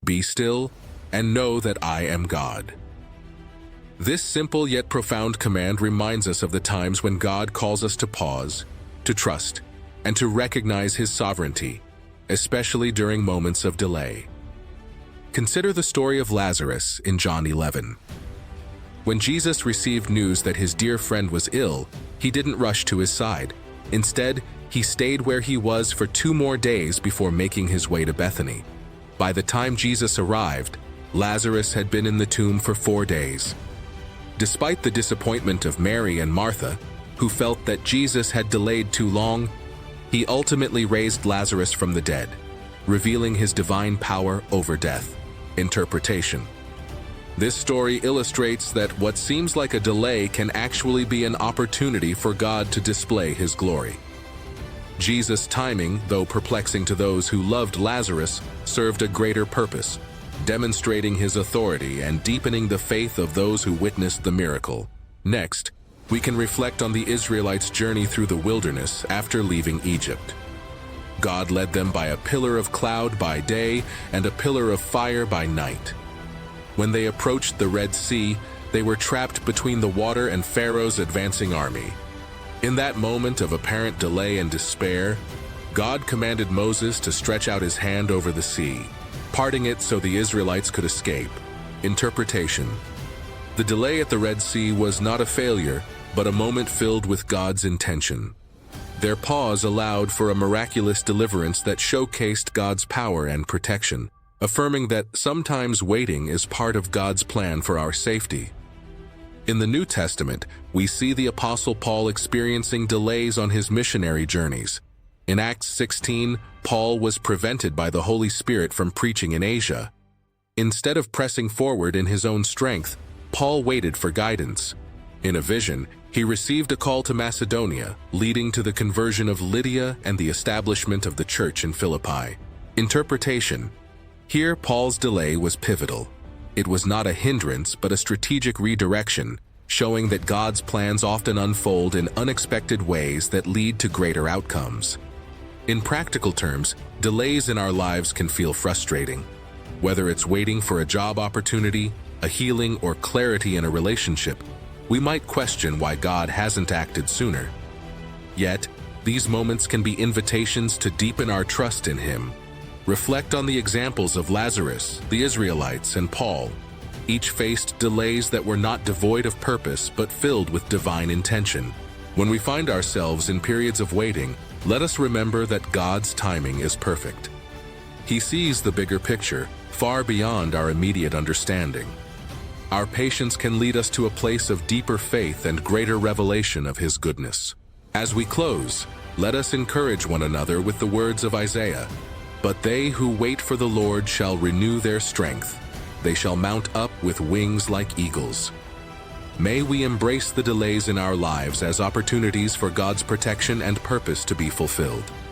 Be still and know that I am God. This simple yet profound command reminds us of the times when God calls us to pause, to trust, and to recognize His sovereignty, especially during moments of delay. Consider the story of Lazarus in John 11. When Jesus received news that his dear friend was ill, He didn't rush to his side. Instead, He stayed where He was for 2 more days before making His way to Bethany. By the time Jesus arrived, Lazarus had been in the tomb for 4 days. Despite the disappointment of Mary and Martha, who felt that Jesus had delayed too long, He ultimately raised Lazarus from the dead, revealing His divine power over death. Interpretation. This story illustrates that what seems like a delay can actually be an opportunity for God to display His glory. Jesus' timing, though perplexing to those who loved Lazarus, served a greater purpose, demonstrating His authority and deepening the faith of those who witnessed the miracle. Next, we can reflect on the Israelites' journey through the wilderness after leaving Egypt. God led them by a pillar of cloud by day and a pillar of fire by night. When they approached the Red Sea, they were trapped between the water and Pharaoh's advancing army. In that moment of apparent delay and despair, God commanded Moses to stretch out his hand over the sea, parting it so the Israelites could escape. Interpretation. The delay at the Red Sea was not a failure, but a moment filled with God's intention. Their pause allowed for a miraculous deliverance that showcased God's power and protection, affirming that sometimes waiting is part of God's plan for our safety. In the New Testament, we see the Apostle Paul experiencing delays on his missionary journeys. In Acts 16, Paul was prevented by the Holy Spirit from preaching in Asia. Instead of pressing forward in his own strength, Paul waited for guidance. In a vision, he received a call to Macedonia, leading to the conversion of Lydia and the establishment of the church in Philippi. Interpretation. Here, Paul's delay was pivotal. It was not a hindrance, but a strategic redirection, showing that God's plans often unfold in unexpected ways that lead to greater outcomes. In practical terms, delays in our lives can feel frustrating. Whether it's waiting for a job opportunity, a healing, or clarity in a relationship, we might question why God hasn't acted sooner. Yet, these moments can be invitations to deepen our trust in Him. Reflect on the examples of Lazarus, the Israelites, and Paul. Each faced delays that were not devoid of purpose but filled with divine intention. When we find ourselves in periods of waiting, let us remember that God's timing is perfect. He sees the bigger picture, far beyond our immediate understanding. Our patience can lead us to a place of deeper faith and greater revelation of His goodness. As we close, let us encourage one another with the words of Isaiah. But they who wait for the Lord shall renew their strength. They shall mount up with wings like eagles. May we embrace the delays in our lives as opportunities for God's protection and purpose to be fulfilled.